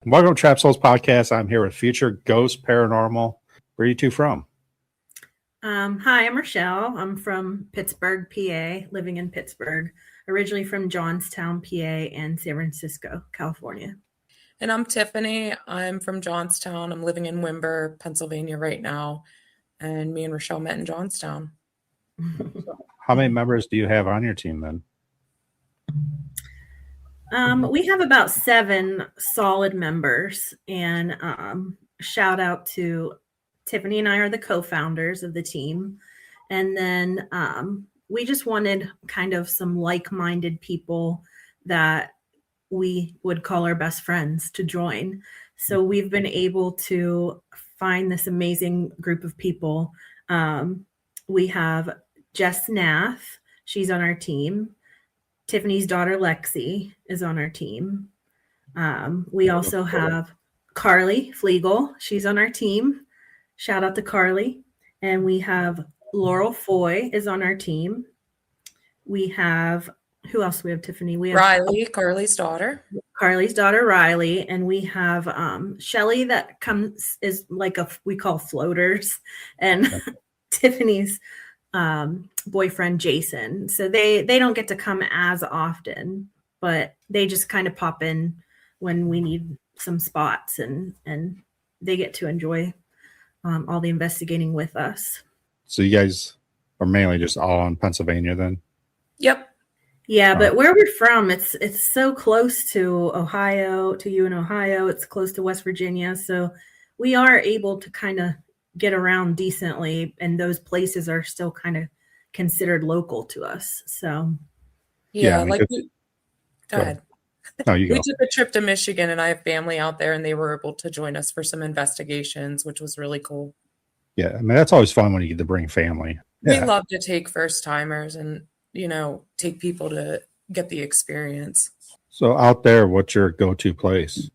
Welcome to Trap Souls Podcast. I'm here with Future Ghosts Paranormal. Where are you two from? Hi, I'm Rachelle. I'm from Pittsburgh, PA, living in Pittsburgh, originally from Johnstown, PA, and San Francisco, California. And I'm Tiffany. I'm from Johnstown. I'm living in Wimber, Pennsylvania right now. And me and Rachelle met in Johnstown. How many members do you have on your team then? We have about 7 solid members, and shout out to Tiffany and I are the co-founders of the team. And then we just wanted kind of some like-minded people that we would call our best friends to join. So we've been able to find this amazing group of people. We have Jess Nath. She's on our team. Tiffany's daughter, Lexi, is on our team. We also have Carly Flegel. She's on our team. Shout out to Carly. And we have Laurel Foy is on our team. We have, who else do we have, Tiffany? We have Riley, Carly's daughter. Carly's daughter, Riley. And we have Shelly that is like we call floaters. And Tiffany's boyfriend, Jason. So they don't get to come as often, but they just kind of pop in when we need some spots, and they get to enjoy all the investigating with us. So you guys are mainly just all in Pennsylvania then? Yep. Yeah, but where we're from, it's so close to Ohio, to you in Ohio. It's close to West Virginia. So we are able to kind of get around decently, and those places are still kind of considered local to us. So yeah, like go ahead. No, you go. We took a trip to Michigan, and I have family out there, and they were able to join us for some investigations, which was really cool. Yeah, I mean, that's always fun when you get to bring family. We love to take first timers and, take people to get the experience. So out there, what's your go-to place?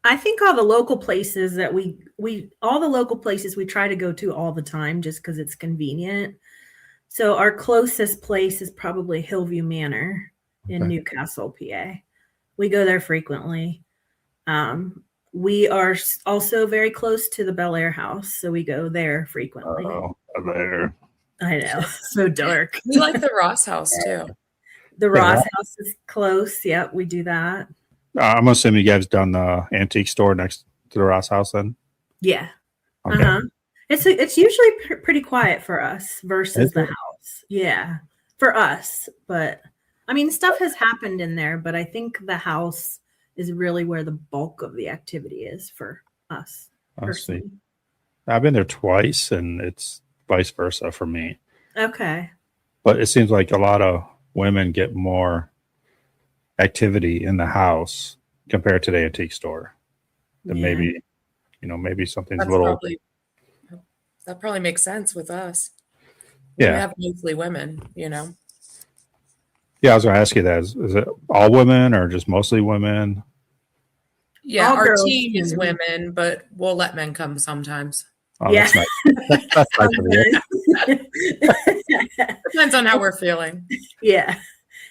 I think all the local places that we try to go to all the time just because it's convenient. So our closest place is probably Hillview Manor in Newcastle, PA. We go there frequently. We are also very close to the Bel Air House, so we go there frequently. Oh, there. I know, so dark. We like the Ross House too. The Ross House is close. Yep, we do that. I'm assuming you guys done the antique store next to the Ross House then? Yeah. Okay. It's usually pretty quiet for us versus the house. Yeah, for us. But I mean, stuff has happened in there, but I think the house is really where the bulk of the activity is for us. I see. I've been there twice, and it's vice versa for me. Okay. But it seems like a lot of women get more activity in the house compared to the antique store. And maybe something's that probably makes sense with us. Yeah. We have mostly women, Yeah, I was going to ask you that. Is it all women or just mostly women? Yeah, all our girls. team is women, but we'll let men come sometimes. Oh, yeah. That's nice of you. Depends on how we're feeling. Yeah.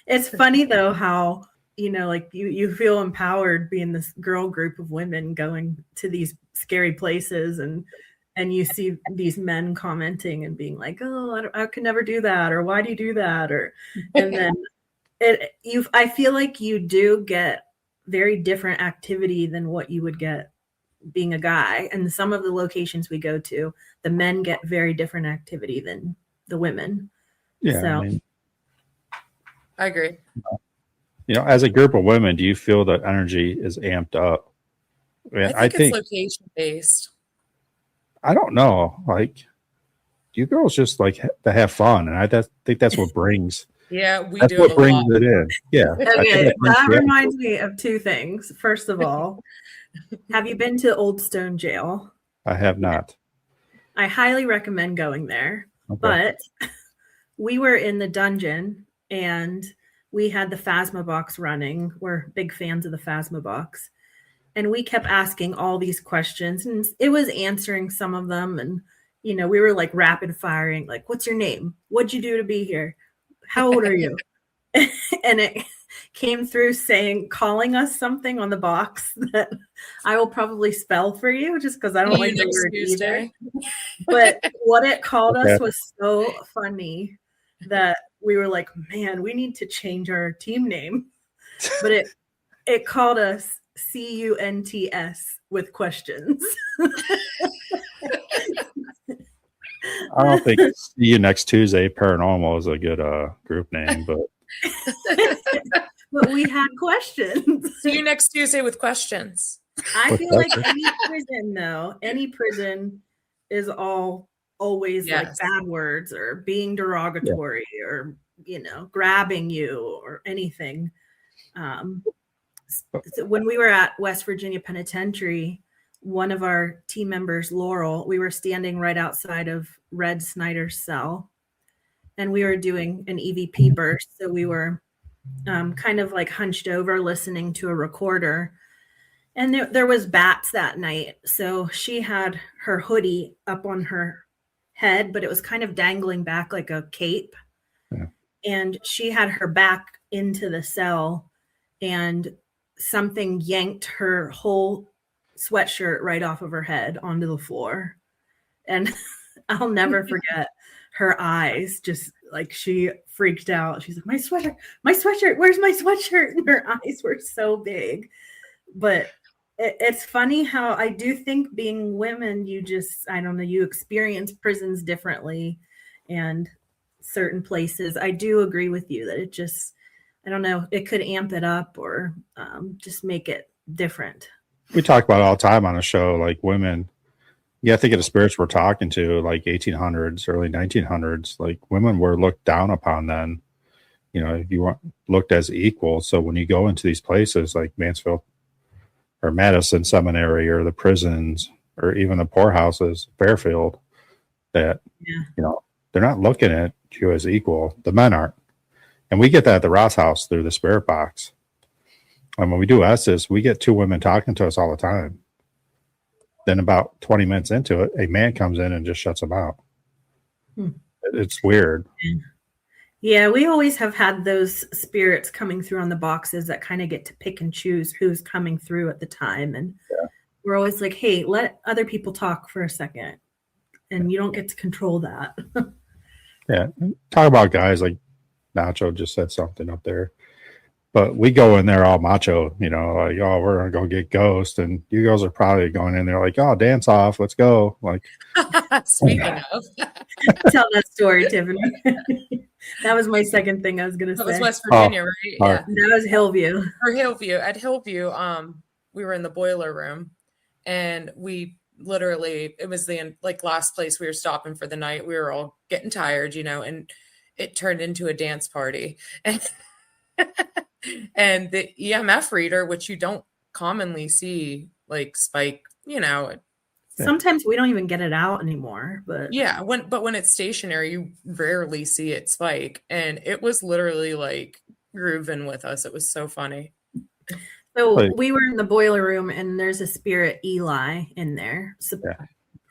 It's funny though how, like you feel empowered being this girl group of women going to these scary places, and you see these men commenting and being like, "Oh, I could never do that," or "Why do you do that?" And then I feel like you do get very different activity than what you would get being a guy. And some of the locations we go to, the men get very different activity than the women. Yeah, so I agree. As a group of women, do you feel that energy is amped up? I think it's location based. I don't know. Like, you girls just like to have fun, and I think that's what brings. Yeah, that's do what brings it in. Yeah. Okay, that reminds me of 2 things. First of all, have you been to Old Stone Jail? I have not. I highly recommend going there. Okay. But we were in the dungeon, and we had the Phasma box running. We're big fans of the Phasma box. And we kept asking all these questions, and it was answering some of them. And, we were like rapid firing, like, what's your name? What'd you do to be here? How old are you? And it came through calling us something on the box that I will probably spell for you just because I don't like the Next word either. Tuesday. But what it called us Okay. was so funny that we were like, man, we need to change our team name. But it called us CUNTS with questions. I don't think See You Next Tuesday Paranormal is a good group name, but But we had questions. See you next Tuesday with questions. I With feel like questions. any prison is always like Yes. bad words or being derogatory or, grabbing you or anything. So when we were at West Virginia Penitentiary, one of our team members, Laurel, we were standing right outside of Red Snyder's cell, and we were doing an EVP burst. So we were kind of like hunched over listening to a recorder. And there was bats that night. So she had her hoodie up on her head, but it was kind of dangling back like a cape. Yeah. And she had her back into the cell, and something yanked her whole sweatshirt right off of her head onto the floor. And I'll never forget her eyes, just like she freaked out. She's like, my sweatshirt, where's my sweatshirt? And her eyes were so big. But it's funny how I do think being women, I don't know, you experience prisons differently and certain places. I do agree with you that I don't know, it could amp it up or just make it different. we talk about it all the time on the show, like women. Yeah, think of the spirits we're talking to, like 1800s, early 1900s. Like women were looked down upon then. You weren't looked as equal. So when you go into these places like Mansfield or Madison Seminary or the prisons or even the poorhouses, Fairfield, that they're not looking at you as equal. The men aren't, and we get that at the Ross House through the spirit box. And when we do S's, we get two women talking to us all the time. Then about 20 minutes into it, a man comes in and just shuts them out. It's weird. Yeah, we always have had those spirits coming through on the boxes that kind of get to pick and choose who's coming through at the time. And we're always like, hey, let other people talk for a second. And you don't get to control that. Yeah. Talk about guys like Nacho just said something up there. But we go in there all macho, like, oh, we're going to go get ghosts. And you girls are probably going in there like, oh, dance off. Let's go. Like, Speaking of, tell that story, Tiffany. That was my second thing I was going to say. that was West Virginia, right? Yeah. That was Hillview. Or Hillview. At Hillview, we were in the boiler room, and we literally, it was the last place we were stopping for the night. We were all getting tired, and it turned into a dance party. And the EMF reader, which you don't commonly see, spike, Sometimes we don't even get it out anymore, but yeah, when it's stationary, you rarely see it spike, and it was literally grooving with us. It was so funny. So we were in the boiler room, and there's a spirit Eli in there. So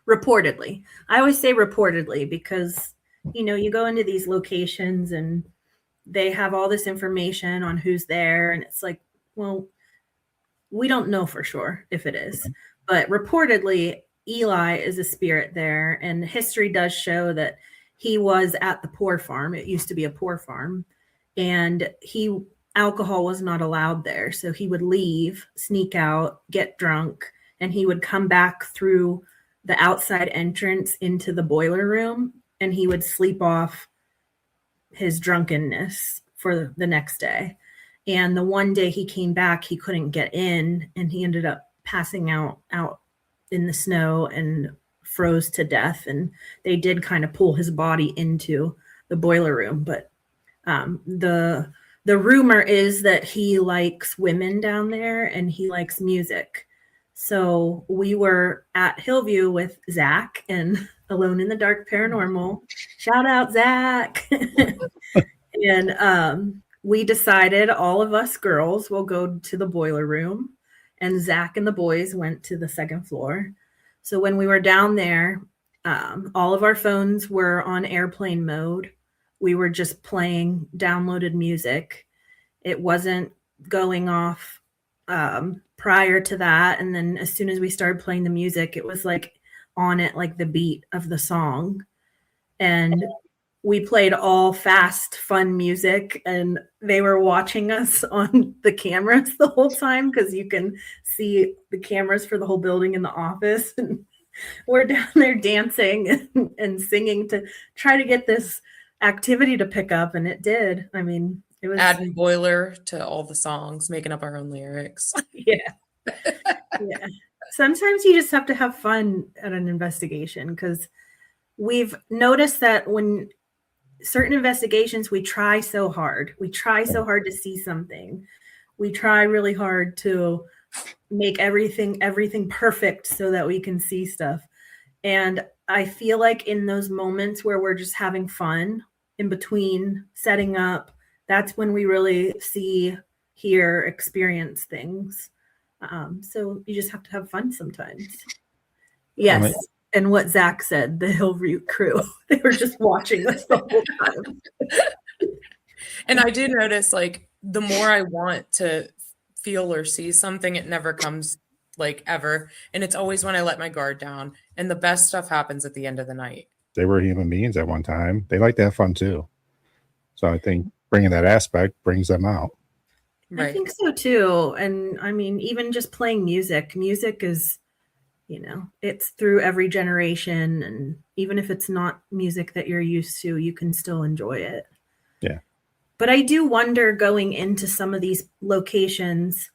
reportedly, I always say reportedly because you go into these locations and they have all this information on who's there, and it's like, well, we don't know for sure if it is, but reportedly Eli is a spirit there, and history does show that he was at the poor farm. It used to be a poor farm, and alcohol was not allowed there. So he would leave, sneak out, get drunk, and he would come back through the outside entrance into the boiler room, and he would sleep off his drunkenness for the next day. And the one day he came back, he couldn't get in, and he ended up passing out in the snow and froze to death. And they did kind of pull his body into the boiler room. But the rumor is that he likes women down there and he likes music. So we were at Hillview with Zach and Alone in the Dark Paranormal. Shout out, Zach. And we decided all of us girls will go to the boiler room, and Zach and the boys went to the second floor. So when we were down there, all of our phones were on airplane mode. We were just playing downloaded music. It wasn't going off prior to that. And then as soon as we started playing the music, it was like on it, like the beat of the song. And we played all fast, fun music, and they were watching us on the cameras the whole time because you can see the cameras for the whole building in the office. And we're down there dancing and singing to try to get this activity to pick up, and it did. I mean, it was Adding boiler to all the songs, making up our own lyrics. yeah. Sometimes you just have to have fun at an investigation, because we've noticed that when certain investigations, we try so hard to see something. We try really hard to make everything perfect so that we can see stuff. And I feel like in those moments where we're just having fun in between setting up, that's when we really see, hear, experience things. So you just have to have fun sometimes. Yes. And what Zach said, the Hillview crew, they were just watching us the whole time. And I do notice, like, the more I want to feel or see something, it never comes, like, ever. And it's always when I let my guard down. And the best stuff happens at the end of the night. They were human beings at one time. They like to have fun too. So I think bringing that aspect brings them out. Right. I think so too. And I mean, even just playing music is, it's through every generation. And even if it's not music that you're used to, you can still enjoy it. Yeah. But I do wonder, going into some of these locations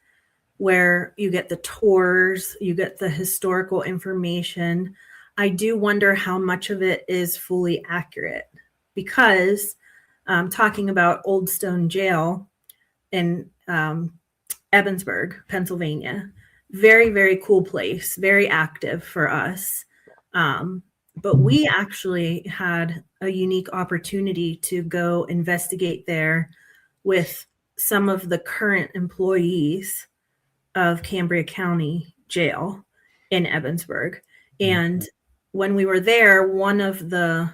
where you get the tours, you get the historical information, I do wonder how much of it is fully accurate. Because talking about Old Stone Jail in Ebensburg, Pennsylvania, very, very cool place, very active for us. But we actually had a unique opportunity to go investigate there with some of the current employees of Cambria County Jail in Ebensburg. And when we were there, one of the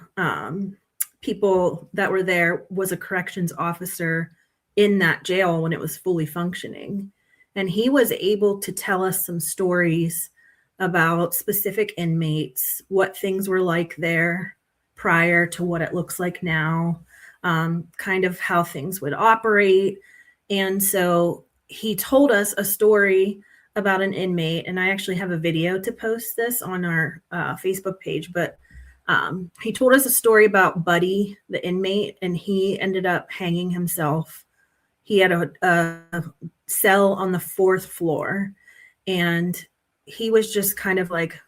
people that were there was a corrections officer in that jail when it was fully functioning. And he was able to tell us some stories about specific inmates, what things were like there prior to what it looks like now, kind of how things would operate. And so he told us a story about an inmate, and I actually have a video to post this on our Facebook page, but he told us a story about Buddy, the inmate, and he ended up hanging himself. He had a cell on the 4th floor, and he was just kind of like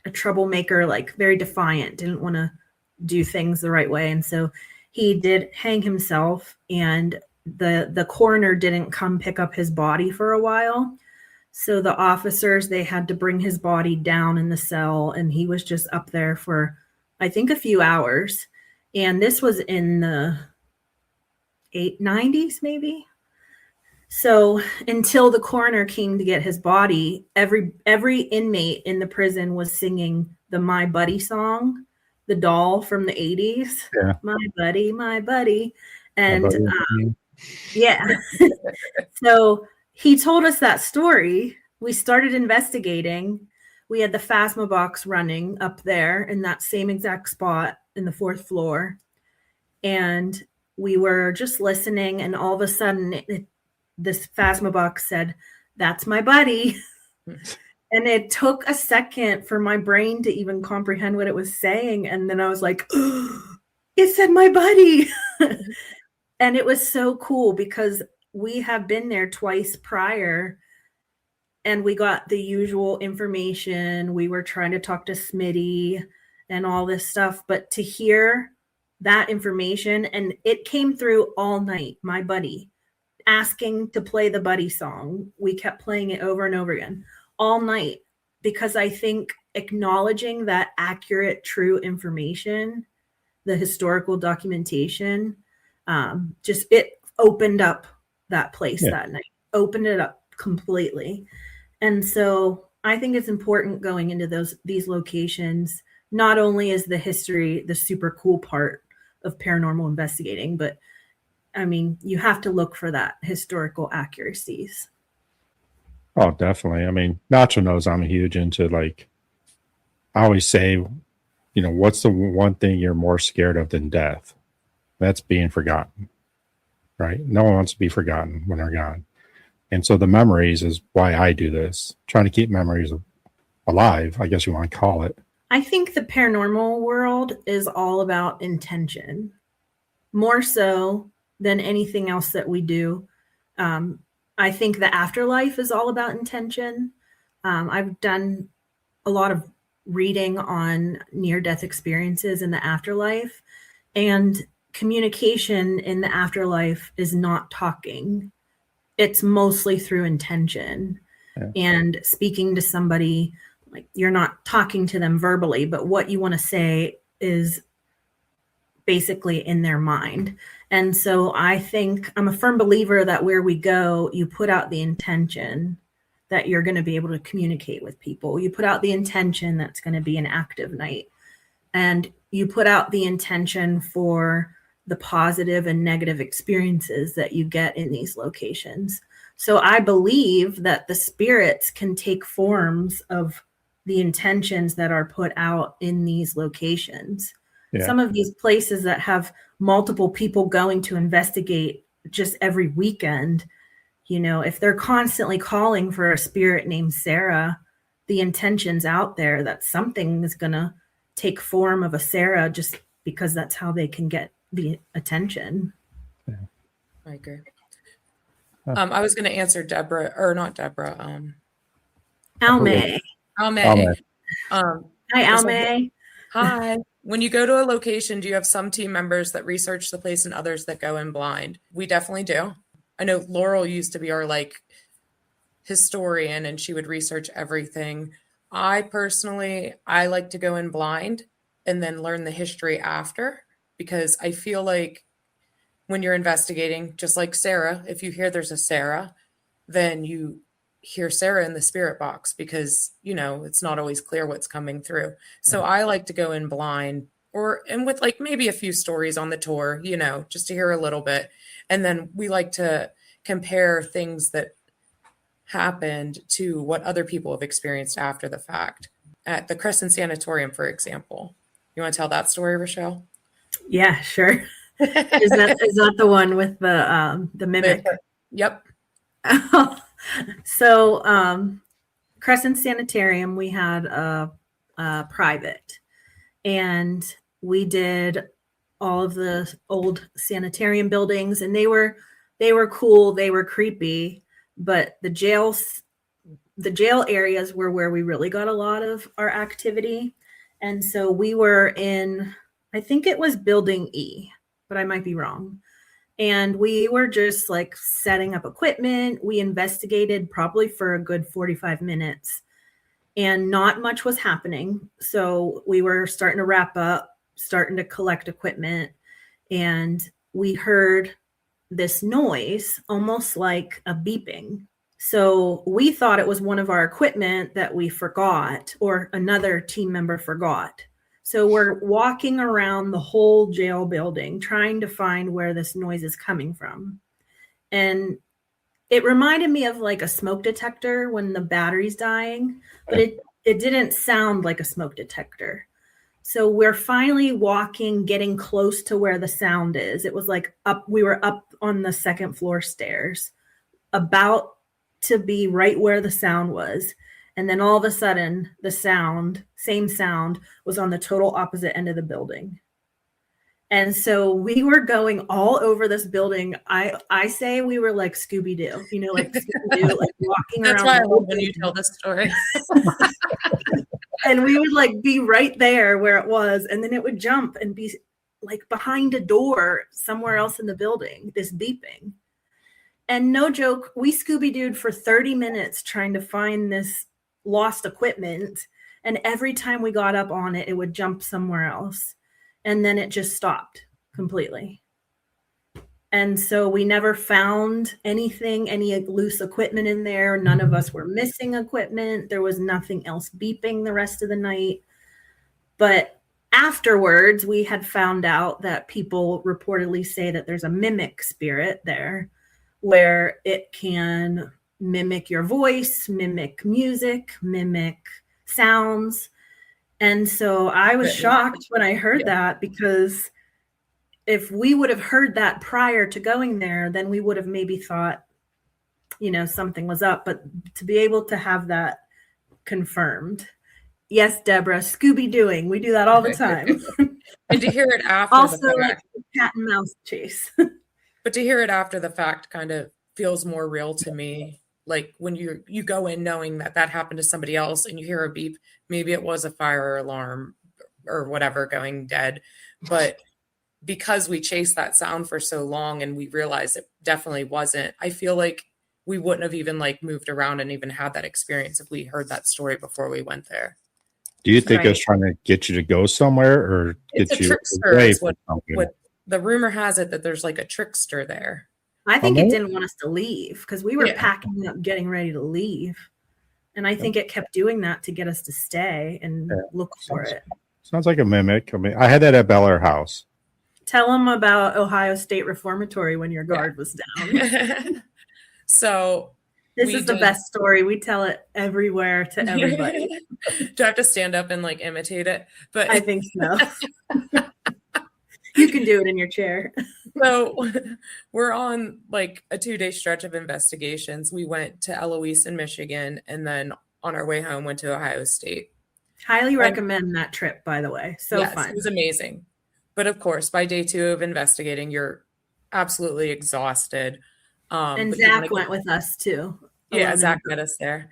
a troublemaker, like very defiant, didn't want to do things the right way. And so he did hang himself, and the coroner didn't come pick up his body for a while. So the officers, they had to bring his body down in the cell, and he was just up there for, I think, a few hours. And this was in the 90s, maybe. So until the coroner came to get his body, every inmate in the prison was singing the My Buddy song, the doll from the 80s. Yeah. My buddy, my buddy. And My buddy. yeah. So he told us that story. We started investigating. We had the Phasma box running up there in that same exact spot in the 4th floor. And we were just listening, and all of a sudden this Phasma box said, "That's my buddy." And it took a second for my brain to even comprehend what it was saying. And then I was like, oh, it said my buddy. And it was so cool because we have been there twice prior, and we got the usual information. We were trying to talk to Smitty and all this stuff, but to hear that information, and it came through all night, my buddy, asking to play the Buddy song. We kept playing it over and over again all night, because I think acknowledging that accurate, true information, the historical documentation, just it opened up that place that night, opened it up completely. And so I think it's important going into these locations. Not only is the history the super cool part of paranormal investigating, but I mean, you have to look for that historical accuracies. Oh, definitely. I mean, Nacho knows I'm huge into like, I always say, you know, what's the one thing you're more scared of than death? That's being forgotten, right? No one wants to be forgotten when they're gone. And so the memories is why I do this, trying to keep memories alive, I guess you want to call it. I think the paranormal world is all about intention, more so than anything else that we do. I think the afterlife is all about intention. I've done a lot of reading on near-death experiences in the afterlife, and communication in the afterlife is not talking. It's mostly through intention. Yeah. And speaking to somebody, like you're not talking to them verbally, but what you want to say is basically in their mind. And so I think I'm a firm believer that where we go, you put out the intention that you're going to be able to communicate with people. You put out the intention that's going to be an active night. And you put out the intention for the positive and negative experiences that you get in these locations. So I believe that the spirits can take forms of the intentions that are put out in these locations. Yeah. Some of these places that have multiple people going to investigate just every weekend, you know, if they're constantly calling for a spirit named Sarah, the intention's out there that something is going to take form of a Sarah just because that's how they can get the attention. Yeah. I agree. I was going to answer Deborah, or not Deborah. Almay. Almay. Hi, Almay. Hi. When you go to a location, do you have some team members that research the place and others that go in blind? We definitely do. I know Laurel used to be our like historian, and she would research everything. I personally, I like to go in blind and then learn the history after, because I feel like when you're investigating, just like Sarah, if you hear there's a Sarah, then you hear Sarah in the spirit box, because, you know, it's not always clear what's coming through. So I like to go in blind, and with like maybe a few stories on the tour, you know, just to hear a little bit. And then we like to compare things that happened to what other people have experienced after the fact. At the Crescent Sanatorium, for example. You want to tell that story, Rachelle? Yeah, sure. Is that the one with the mimic? Yep. So Crescent Sanitarium, we had a private, and we did all of the old sanitarium buildings, and they were cool, they were creepy, but the jail areas were where we really got a lot of our activity. And so we were in, I think it was building E, but I might be wrong. And we were just like setting up equipment. We investigated probably for a good 45 minutes, and not much was happening. So we were starting to wrap up, starting to collect equipment, and we heard this noise, almost like a beeping. So we thought it was one of our equipment that we forgot, or another team member forgot. So we're walking around the whole jail building trying to find where this noise is coming from. And it reminded me of like a smoke detector when the battery's dying, but it didn't sound like a smoke detector. So we're finally walking, getting close to where the sound is. It was like we were up on the second floor stairs, about to be right where the sound was. And then all of a sudden, the same sound, was on the total opposite end of the building. And so we were going all over this building. I say we were like Scooby-Doo, you know, like Scooby-Doo, like walking around. That's why I love when you tell this story. And we would like be right there where it was, and then it would jump and be like behind a door somewhere else in the building, this beeping. And no joke, we Scooby-Dooed for 30 minutes trying to find this lost equipment. And every time we got up on it, it would jump somewhere else. And then it just stopped completely. And so we never found anything, any loose equipment in there. None of us were missing equipment. There was nothing else beeping the rest of the night. But afterwards, we had found out that people reportedly say that there's a mimic spirit there where it can mimic your voice, mimic music, mimic sounds. And so I was shocked when I heard that, because if we would have heard that prior to going there, then we would have maybe thought, something was up. But to be able to have that confirmed. Yes, Deborah, Scooby-Dooing. We do that all the time. And to hear it after also, the fact, like cat and mouse chase. but to hear it after the fact kind of feels more real to me. Like when you go in knowing that happened to somebody else and you hear a beep, maybe it was a fire alarm or whatever going dead. But because we chased that sound for so long and we realized it definitely wasn't, I feel like we wouldn't have even like moved around and even had that experience if we heard that story before we went there. Do you think it's trying to get you to go somewhere, or it's get a you trickster away is from something? what the rumor has it, that there's like a trickster there. I think it didn't want us to leave, because we were packing up, getting ready to leave. And I think it kept doing that to get us to stay and look for it. Sounds like a mimic. I mean, I had that at Bel Air House. Tell them about Ohio State Reformatory when your guard was down. So this is the best story. We tell it everywhere to everybody. Do I have to stand up and like imitate it? But I think so. You can do it in your chair. So we're on like a 2-day stretch of investigations. We went to Eloise in Michigan, and then on our way home went to Ohio State. Highly recommend that trip, by the way. So fun. It was amazing. But of course, by day 2 of investigating, you're absolutely exhausted. And Zach went with us too. Yeah, Zach met us there.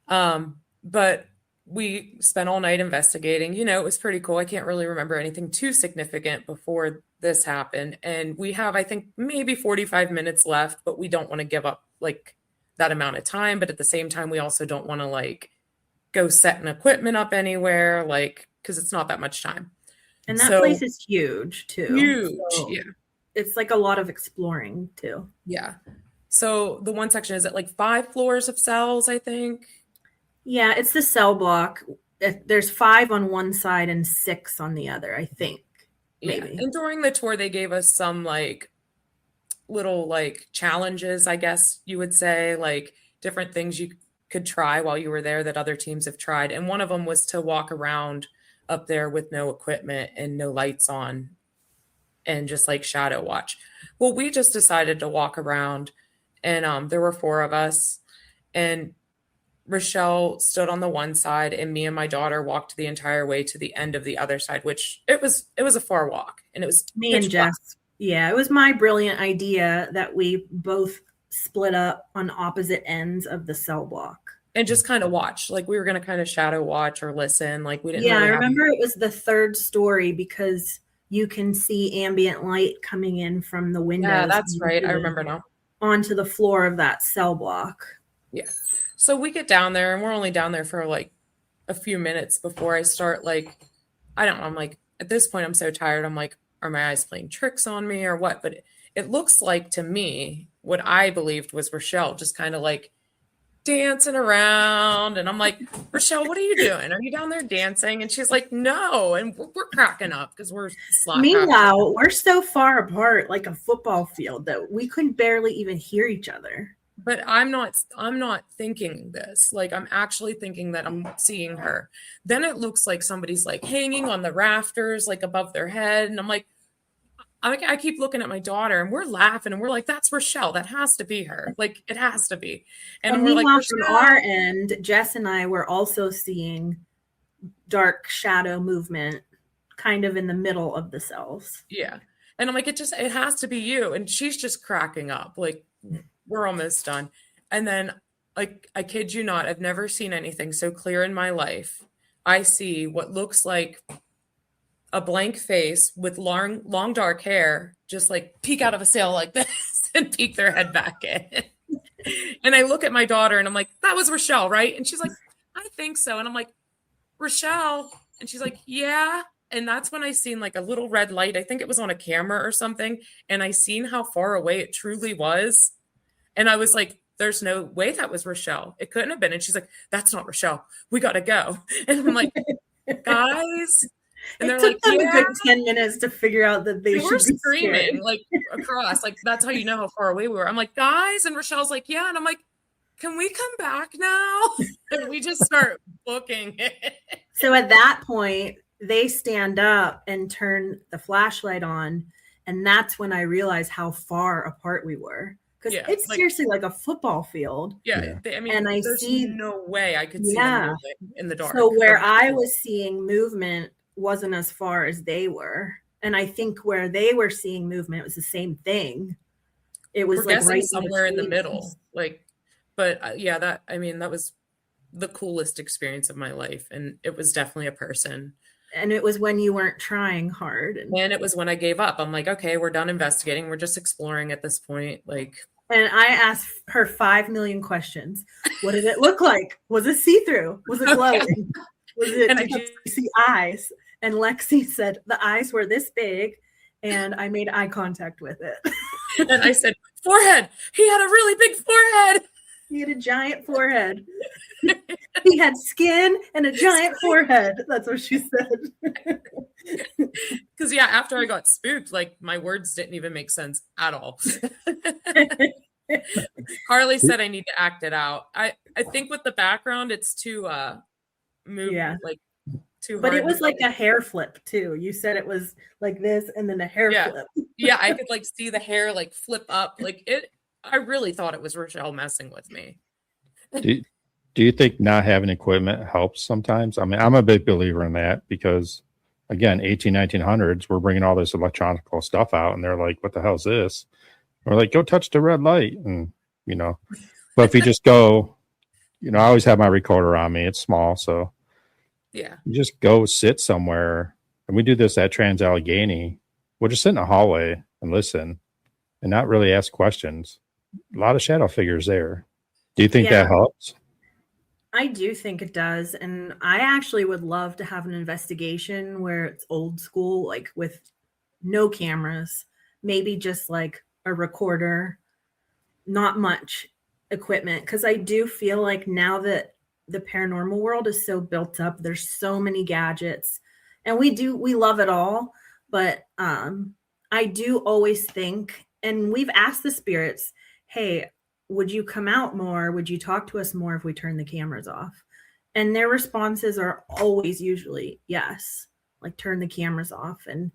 But we spent all night investigating. It was pretty cool. I can't really remember anything too significant before this happened. And we have, I think, maybe 45 minutes left, but we don't want to give up like that amount of time. But at the same time, we also don't want to like go setting equipment up anywhere, like, because it's not that much time. And that place is huge too. Huge, yeah. It's like a lot of exploring too. Yeah. So the one section is at like 5 floors of cells, I think. Yeah, it's the cell block. There's 5 on one side and 6 on the other, I think. Maybe. Yeah. And during the tour, they gave us some like little like challenges, I guess you would say, like different things you could try while you were there that other teams have tried. And one of them was to walk around up there with no equipment and no lights on and just like shadow watch. Well, we just decided to walk around, and there were 4 of us, and Rachelle stood on the one side, and me and my daughter walked the entire way to the end of the other side, which it was a far walk, and it was me and Jess. Yeah, it was my brilliant idea that we both split up on opposite ends of the cell block and just kind of watch. Like we were going to kind of shadow watch or listen. Like we didn't. Yeah, really I remember it was the 3rd story because you can see ambient light coming in from the windows. Yeah, that's right. I remember now. Onto the floor of that cell block. Yeah. So we get down there, and we're only down there for like a few minutes before I start like, I don't know. I'm like, at this point, I'm so tired. I'm like, are my eyes playing tricks on me or what? But it looks like to me what I believed was Rachelle just kind of like dancing around. And I'm like, Rachelle, what are you doing? Are you down there dancing? And she's like, no. And we're cracking up because we're Meanwhile, we're so far apart, like a football field, that we couldn't barely even hear each other. But I'm not thinking this. Like, I'm actually thinking that I'm seeing her. Then it looks like somebody's like hanging on the rafters, like above their head. And I'm like, I keep looking at my daughter, and we're laughing, and we're like, that's Rachelle. That has to be her. Like, it has to be. And we're like, from our end, Jess and I were also seeing dark shadow movement kind of in the middle of the cells. Yeah. And I'm like, it has to be you. And she's just cracking up. Like, we're almost done. And then, like, I kid you not, I've never seen anything so clear in my life. I see what looks like a blank face with long dark hair just like peek out of a sail like this and peek their head back in. And I look at my daughter, and I'm like, that was Rachelle, right? And she's like, I think so. And I'm like, Rachelle. And she's like, yeah. And that's when I seen like a little red light. I think it was on a camera or something. And I seen how far away it truly was. And I was like, there's no way that was Rachelle. It couldn't have been. And she's like, that's not Rachelle. We got to go. And I'm like, guys, And It they're took like, them a yeah, good 10 minutes to figure out that they they were should be screaming scared. like across. Like, that's how you know how far away we were. I'm like, guys. And Rochelle's like, yeah. And I'm like, can we come back now? And we just start booking it. So at that point, they stand up and turn the flashlight on. And that's when I realized how far apart we were. Because Yeah, it's like- seriously like a football field. Yeah. Yeah. I mean, And I there's see- no way I could see them Yeah. moving in the dark. So where I was seeing movement wasn't as far as they were. And I think where they were seeing movement was the same thing. It was we're like guessing right somewhere in the between middle. us. Like, but yeah, that was the coolest experience of my life. And it was definitely a person. And it was when you weren't trying hard. And it was when I gave up. I'm like, okay, we're done investigating. We're just exploring at this point. Like, And I asked her 5 million questions. What did it look like? Was it see-through? Was it glowing? Was it? And Did you see eyes? And Lexi said the eyes were this big, and I made eye contact with it. and I said, forehead. He had a really big forehead. He had a giant forehead. He had skin and a giant forehead. That's what she said. Because yeah, after I got spooked, like my words didn't even make sense at all. Carly said I need to act it out. I think with the background, it's too moved, Yeah. like too But hard. it was like a hair flip too. You said it was like this and then a hair Yeah. flip. Yeah, I could like see the hair like flip up. Like it, I really thought it was Rochelle messing with me. Do you think not having equipment helps sometimes? I mean, I'm a big believer in that because, again, 1900s, we're bringing all this electronical stuff out, and they're like, what the hell is this? We're like, go touch the red light. And, but if you just go, I always have my recorder on me. It's small. So Yeah. you just go sit somewhere. And we do this at Trans Allegheny. We'll just sit in a hallway and listen and not really ask questions. A lot of shadow figures there. Do you think that helps? I do think it does. And I actually would love to have an investigation where it's old school, like with no cameras, maybe just like a recorder, not much equipment. Because I do feel like now that the paranormal world is so built up, there's so many gadgets and we love it all. But I do always think, and we've asked the spirits, hey, would you come out more? Would you talk to us more if we turn the cameras off? And their responses are always usually yes, like turn the cameras off. And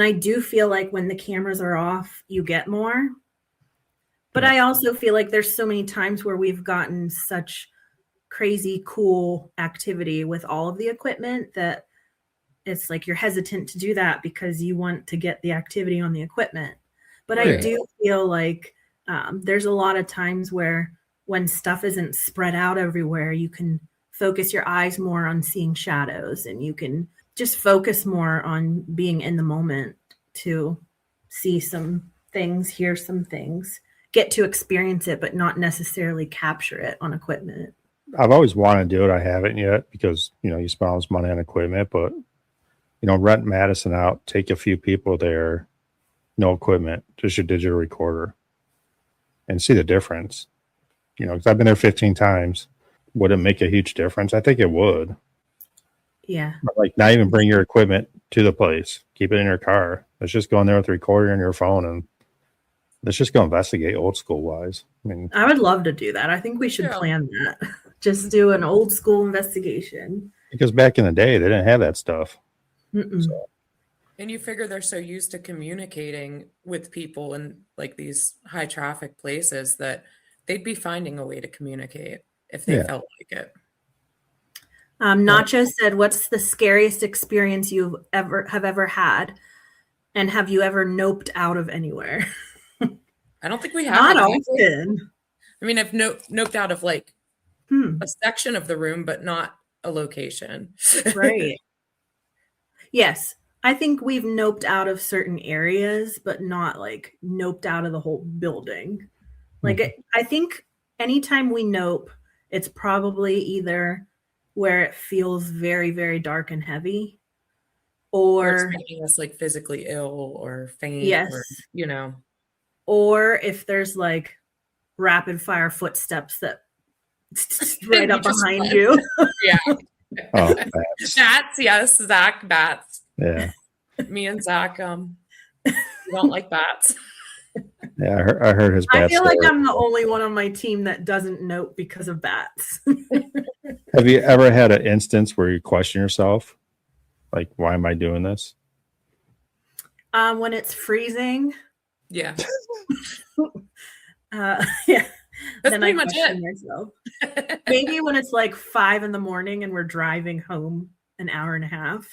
I do feel like when the cameras are off, you get more. But I also feel like there's so many times where we've gotten such crazy cool activity with all of the equipment that it's like you're hesitant to do that because you want to get the activity on the equipment. But I do feel like there's a lot of times where when stuff isn't spread out everywhere, you can focus your eyes more on seeing shadows and you can just focus more on being in the moment to see some things, hear some things, get to experience it, but not necessarily capture it on equipment. I've always wanted to do it. I haven't yet because, you spend all this money on equipment, but, rent Madison out, take a few people there, no equipment, just your digital recorder and see the difference. Because I've been there 15 times. Would it make a huge difference? I think it would. Yeah. But like not even bring your equipment to the place. Keep it in your car. Let's just go in there with the recorder on your phone and let's just go investigate old school wise. I mean, I would love to do that. I think we should plan that. Just do an old school investigation. Because back in the day, they didn't have that stuff. So. And you figure they're so used to communicating with people in like these high traffic places that they'd be finding a way to communicate if they felt like it. Nacho said, what's the scariest experience you have ever had? And have you ever noped out of anywhere? I don't think we have. Not often. I mean, I've noped out of like a section of the room, but not a location. Right. Yes. I think we've noped out of certain areas, but not like noped out of the whole building. Like I think anytime we nope, it's probably either where it feels very, very dark and heavy, or it's making us like physically ill or faint. Yes. Or, or if there's like rapid fire footsteps that right up behind you. Yeah. Oh, Bats, yes, Zach, bats. Yeah. Me and Zach, we don't like bats. Yeah. I heard his I bad feel story. like I'm the only one on my team that doesn't note because of bats. Have you ever had an instance where you question yourself? Like, why am I doing this? When it's freezing, Yeah, yeah, that's then I pretty much question it. myself. Maybe when it's like 5 a.m. and we're driving home an hour and a half.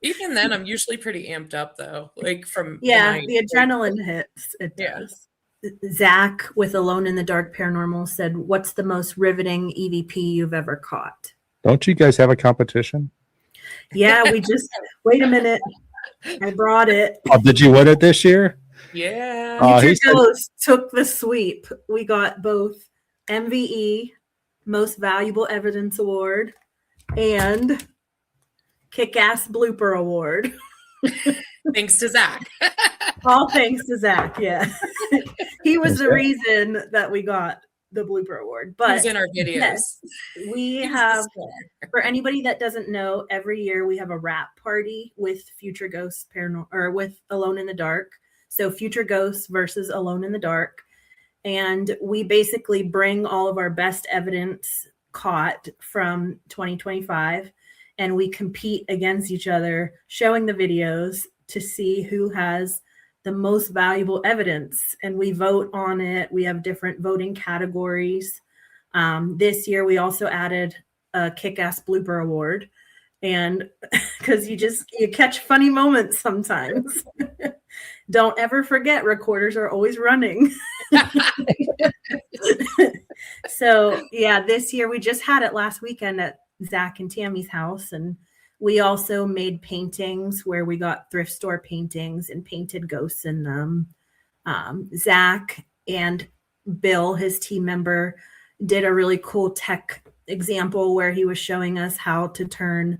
Even then, I'm usually pretty amped up though, like from the Yeah, night. the adrenaline hits. It Yeah. does. Zach with Alone in the Dark Paranormal said, "What's the most riveting EVP you've ever caught?" Don't you guys have a competition? Yeah, we just wait a minute. I brought it. Oh, did you win it this year? Yeah. He Future said- Ghosts took the sweep. We got both MVE, Most Valuable Evidence Award, and Kick-Ass Blooper Award. Thanks to Zach. All thanks to Zach. Yeah, he was Is the that- reason that we got the Blooper Award. He was But in our videos. yes, we He was the have. star. For anybody that doesn't know, every year we have a wrap party with Future Ghosts Paranormal or with Alone in the Dark. So Future Ghosts versus Alone in the Dark. And we basically bring all of our best evidence caught from 2025 and we compete against each other, showing the videos to see who has the most valuable evidence. And we vote on it. We have different voting categories. This year we also added a Kick-Ass Blooper Award, and because you catch funny moments sometimes. Don't ever forget, recorders are always running. So yeah, this year we just had it last weekend at Zach and Tammy's house, and we also made paintings where we got thrift store paintings and painted ghosts in them. Zach and Bill, his team member, did a really cool tech example where he was showing us how to turn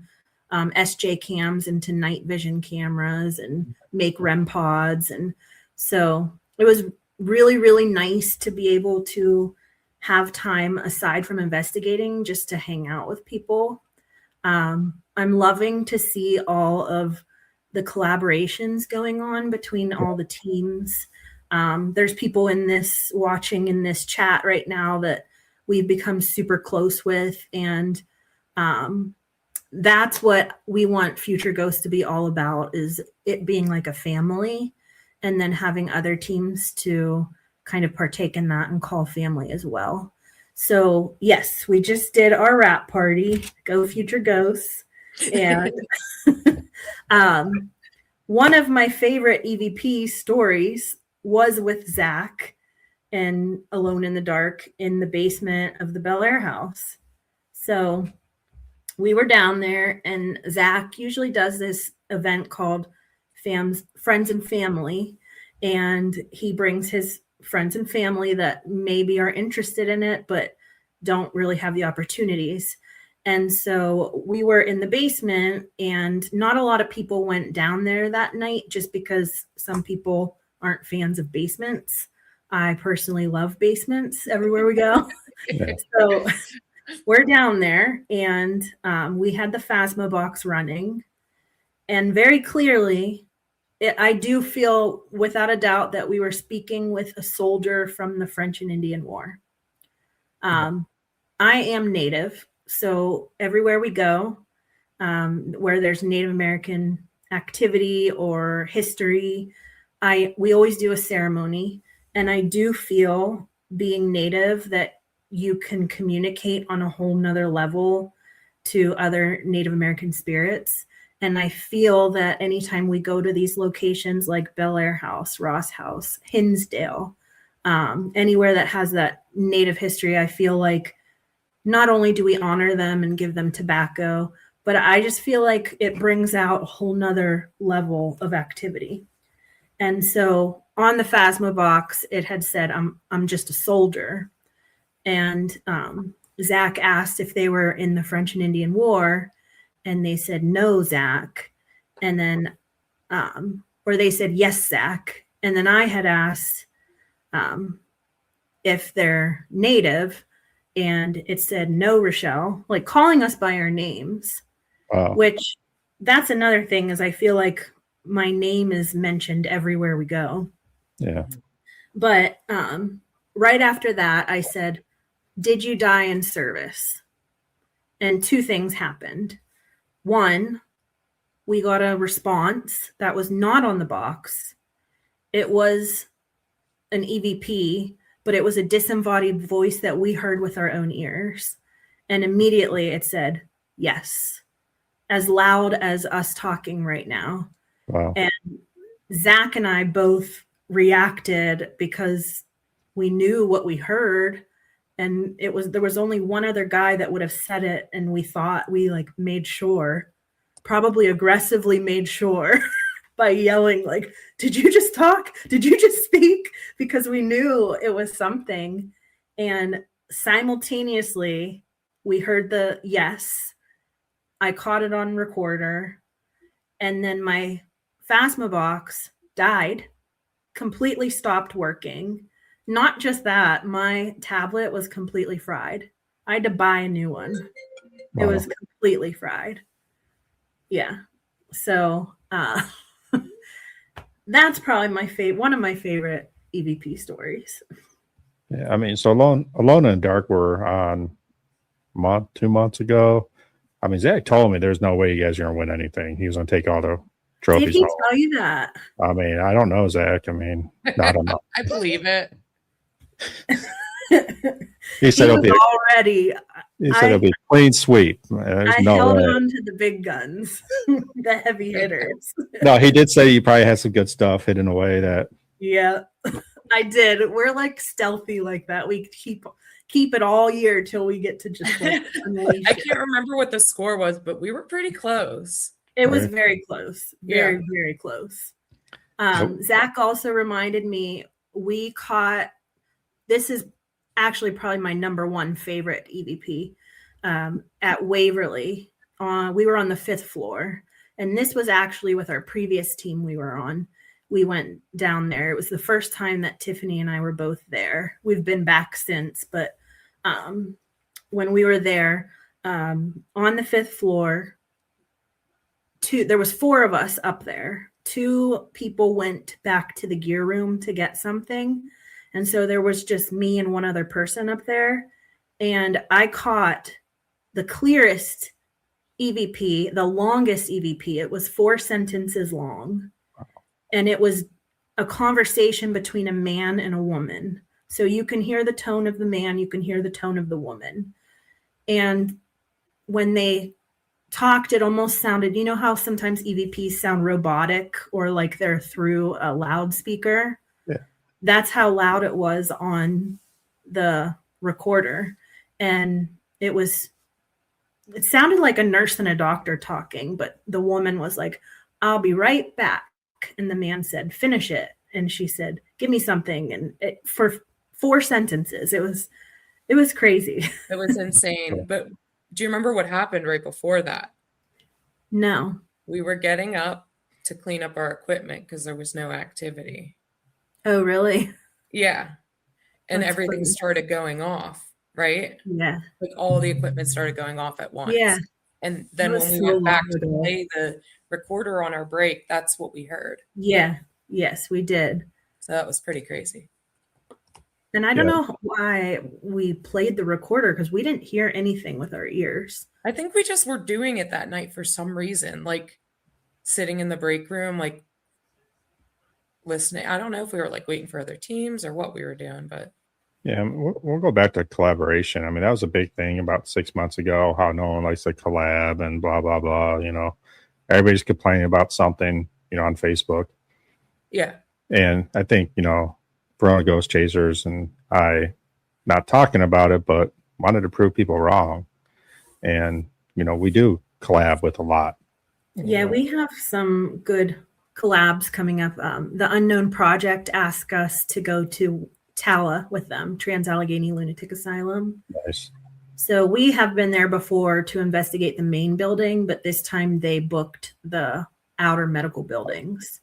SJ cams into night vision cameras and make REM pods. And so it was really, really nice to be able to have time aside from investigating just to hang out with people. I'm loving to see all of the collaborations going on between all the teams. There's people in this watching in this chat right now that we've become super close with. And that's what we want Future Ghosts to be all about, is it being like a family and then having other teams to kind of partake in that and call family as well. So yes, we just did our wrap party, Go Future Ghosts. And one of my favorite EVP stories was with Zach and Alone in the Dark in the basement of the Bel Air house. So we were down there, and Zach usually does this event called Friends and Family, and he brings his friends and family that maybe are interested in it but don't really have the opportunities. And so we were in the basement, and not a lot of people went down there that night just because some people aren't fans of basements. I personally love basements everywhere we go. Yeah. So we're down there, and we had the Phasma box running. And very clearly, I do feel without a doubt that we were speaking with a soldier from the French and Indian War. I am Native, so everywhere we go, where there's Native American activity or history, we always do a ceremony. And I do feel, being Native, that you can communicate on a whole nother level to other Native American spirits. And I feel that anytime we go to these locations like Bel Air House, Ross House, Hinsdale, anywhere that has that Native history, I feel like not only do we honor them and give them tobacco, but I just feel like it brings out a whole nother level of activity. And so on the Phasma box, it had said, I'm just a soldier. And Zach asked if they were in the French and Indian War, and they said, no, Zach. And then, or they said, yes, Zach. And then I had asked if they're Native, and it said, no, Rachelle, like calling us by our names, Wow. which that's another thing is I feel like my name is mentioned everywhere we go. Yeah. But right after that, I said, "Did you die in service?" And two things happened. One, we got a response that was not on the box. It was an EVP, but it was a disembodied voice that we heard with our own ears. And immediately it said, yes, as loud as us talking right now. Wow. And Zach and I both reacted because we knew what we heard. And there was only one other guy that would have said it. And we thought we like made sure, probably aggressively made sure by yelling like, did you just talk? Did you just speak? Because we knew it was something. And simultaneously, we heard the yes. I caught it on recorder. And then my Phasma box died, completely stopped working. Not just that, my tablet was completely fried. I had to buy a new one. Wow. It was completely fried. Yeah. So that's probably one of my favorite EVP stories. Yeah, I mean, so Alone in the Dark were on 2 months ago. I mean, Zach told me there's no way you guys are gonna win anything. He was gonna take all the trophies. Did he home. tell you that? I mean, I don't know, Zach. I mean, I don't know. I believe it. He said it'll be already. it'll be clean sweep. There's I no held way. on to the big guns, the heavy hitters. No, he did say you probably had some good stuff hidden away that. Yeah, I did. We're like stealthy like that. We keep it all year till we get to just like unleash I it. can't remember what the score was, but we were pretty close. It was Right. very close. Very, very close. Zach also reminded me we caught, this is actually probably my number one favorite EVP at Waverly. We were on the 5th floor, and this was actually with our previous team we were on. We went down there. It was the first time that Tiffany and I were both there. We've been back since, but when we were there on the 5th floor, there was 4 of us up there. 2 people went back to the gear room to get something. And so there was just me and one other person up there. And I caught the clearest EVP, the longest EVP. It was 4 sentences long. And it was a conversation between a man and a woman. So you can hear the tone of the man, you can hear the tone of the woman. And when they talked, it almost sounded, you know how sometimes EVPs sound robotic or like they're through a loudspeaker? Yeah. That's how loud it was on the recorder. And it sounded like a nurse and a doctor talking, but the woman was like, "I'll be right back." And the man said, "Finish it." And she said, "Give me something." And for 4 sentences, it was crazy. It was insane. But do you remember what happened right before that? No. We were getting up to clean up our equipment because there was no activity. Oh, really? Yeah. And That's everything funny. started going off, right? Yeah. Like all the equipment started going off at once. Yeah. And then It when was we so went back to loud. play the recorder on our break, that's what we heard. Yeah. Yes, we did. So that was pretty crazy. And I don't know why we played the recorder because we didn't hear anything with our ears. I think we just were doing it that night for some reason, like sitting in the break room, like listening. I don't know if we were like waiting for other teams or what we were doing, but Yeah, we'll go back to collaboration. I mean, that was a big thing about 6 months ago, how no one likes to collab and blah, blah, blah. You know, everybody's complaining about something, you know, on Facebook. yeah. And I think, you know, Verona Ghost Chasers and I, not talking about it, but wanted to prove people wrong. And, you know, we do collab with a lot. Yeah, we have some good collabs coming up. The Unknown Project asked us to go to TALA with them, Trans-Allegheny Lunatic Asylum. Nice. So we have been there before to investigate the main building, but this time they booked the outer medical buildings.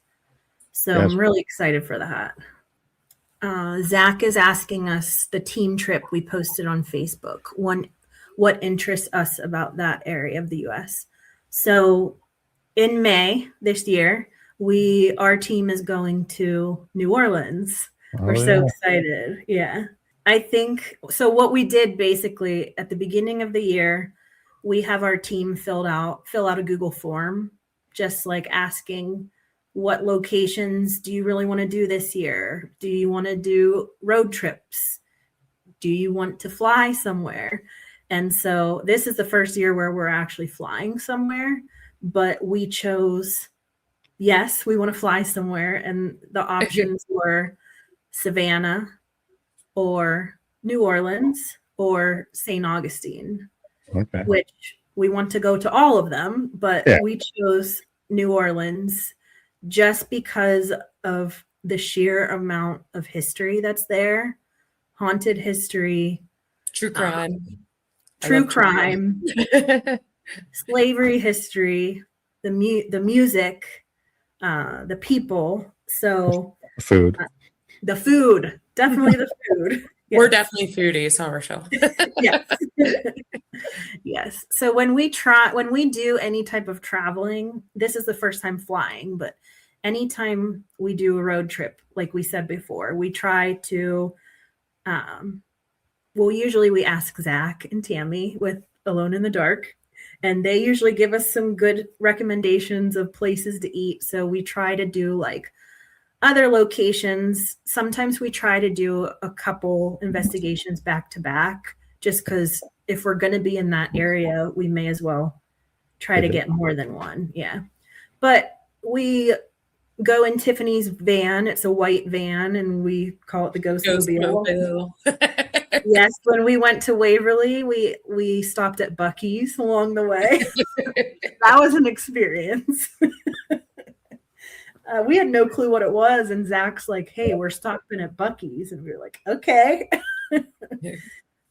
So Yes. I'm really excited for that. Zach is asking us the team trip we posted on Facebook. What interests us about that area of the U.S.? So in May this year, our team is going to New Orleans. We're so excited. Yeah. I think so. What we did basically at the beginning of the year, we have our team fill out a Google form, just like asking what locations do you really want to do this year? Do you want to do road trips? Do you want to fly somewhere? And so this is the first year where we're actually flying somewhere, but we chose, yes, we want to fly somewhere. And the options were Savannah or New Orleans or St. Augustine, which we want to go to all of them, but we chose New Orleans just because of the sheer amount of history that's there. Haunted history, true crime, slavery history, the music, the people. So the food, definitely the food. Yes. We're definitely foodies, huh, Rachelle? Yes. Yes. So when we do any type of traveling, this is the first time flying, but anytime we do a road trip, like we said before, we try to, usually we ask Zach and Tammy with Alone in the Dark, and they usually give us some good recommendations of places to eat. So we try to do like other locations. Sometimes we try to do a couple investigations back to back, just because if we're going to be in that area, we may as well try to get more than one. Yeah. But we go in Tiffany's van. It's a white van, and we call it the Ghost Mobile. Yes. When we went to Waverly, we stopped at Buc-ee's along the way. That was an experience. We had no clue what it was, and Zach's like, "Hey, we're stopping at Buc-ee's," and we were like, "Okay."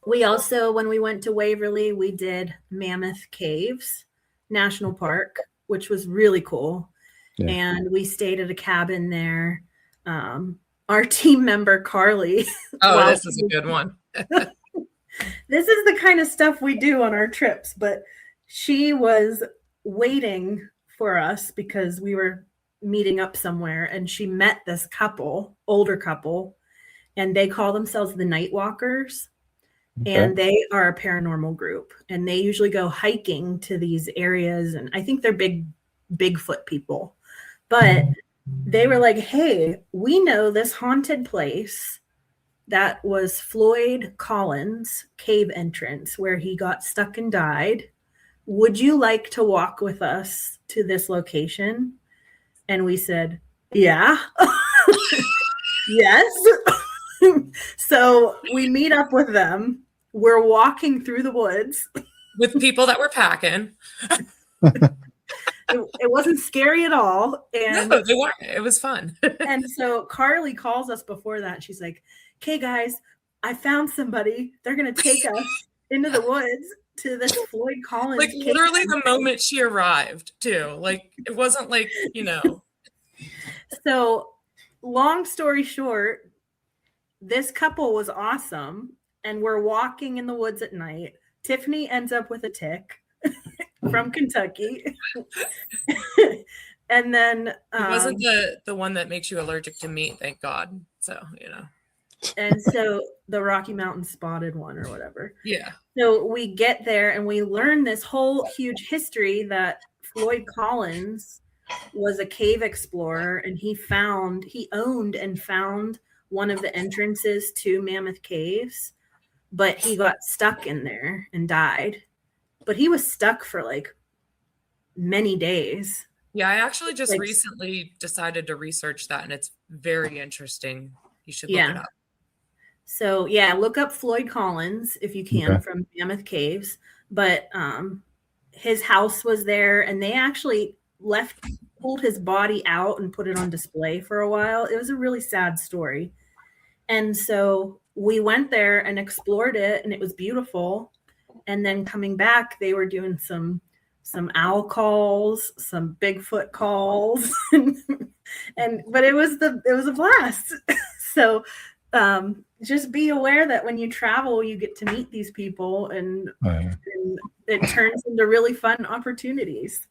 We also, when we went to Waverly, we did Mammoth Caves National Park, which was really cool. Yeah. And we stayed at a cabin there. Our team member, Carly. Oh, this is a good one. This is the kind of stuff we do on our trips, but she was waiting for us because we were meeting up somewhere, and she met this older couple, and they call themselves the Night Walkers. Okay. And they are a paranormal group, and they usually go hiking to these areas, and I think they're Bigfoot people. But they were like, "Hey, we know this haunted place that was Floyd Collins' cave entrance where he got stuck and died. Would you like to walk with us to this location?" And we said, "Yeah." Yes. So we meet up with them. We're walking through the woods with people that were packing. It wasn't scary at all. And no, they weren't. It was fun. And so Carly calls us before that. She's like, "Okay, guys, I found somebody. They're going to take us into the woods to this Floyd Collins." Like literally the moment she arrived too. Like it wasn't like, So long story short, this couple was awesome. And we're walking in the woods at night. Tiffany ends up with a tick from Kentucky. And then it wasn't the one that makes you allergic to meat, thank God. So, And so the Rocky Mountain spotted one or whatever. Yeah. So we get there and we learn this whole huge history that Floyd Collins was a cave explorer, and he owned and found one of the entrances to Mammoth Caves, but he got stuck in there and died. But he was stuck for like many days. Yeah, I actually just recently decided to research that, and it's very interesting. You should look it up. So yeah, look up Floyd Collins if you can from Mammoth Caves. But his house was there, and they actually pulled his body out and put it on display for a while. It was a really sad story. And so we went there and explored it, and it was beautiful. And then coming back, they were doing some owl calls, some Bigfoot calls, but it was a blast. So just be aware that when you travel, you get to meet these people, and it turns into really fun opportunities.